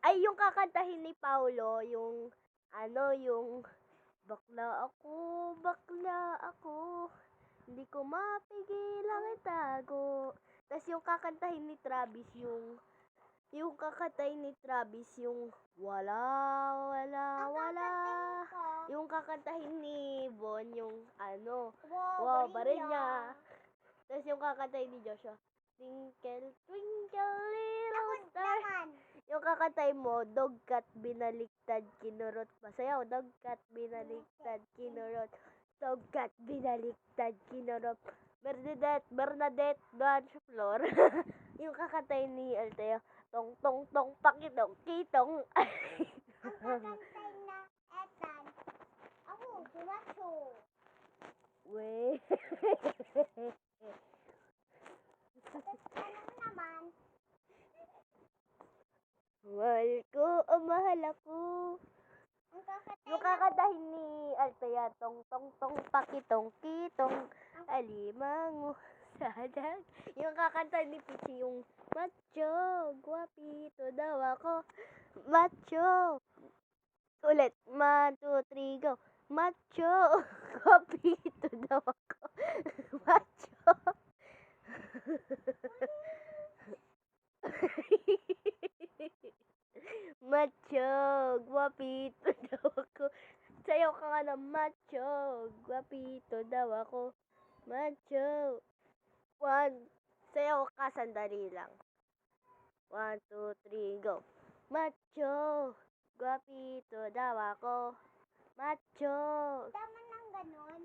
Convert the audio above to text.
Ay, yung kakantahin ni Paulo, yung, yung, bakla ako, hindi ko mapigilang itago. Tas yung kakantahin ni Travis, yung kakantahin ni Travis, yung, wala, wala, wala. Yung kakantahin ni Bon, yung, wow, baril niya. Tas yung kakantahin ni Joshua, twinkle, twinkle, little star. Yung kakantay mo, dogkat binaliktad kinurot. Masayaw, dogkat binaliktad kinurot. Dogkat binaliktad kinurot. Bernadette Blanche Flor. Yung kakantay ni Alteo, tong tong tong pakitong kitong. Ang kakantay na etan. Ako, pumaso. We. Ano naman? Mahal ko, oh mahal ako. Yung kakantahin ni Althea, tong tong tong pakitong kitong alimango sadag. Yung kakanta ni Pichi, yung macho, guwapito daw ako. Macho. Ulit, 1, 2, 3, go. Macho, guwapito daw ako. Macho. Macho, guwapito daw ako. Sayaw ka nga ng macho, guwapito daw ako. Macho. 1, sayaw ka, sandali lang. 1, 2, 3, go. Macho, guwapito daw ako. Macho. Tama ng ganon.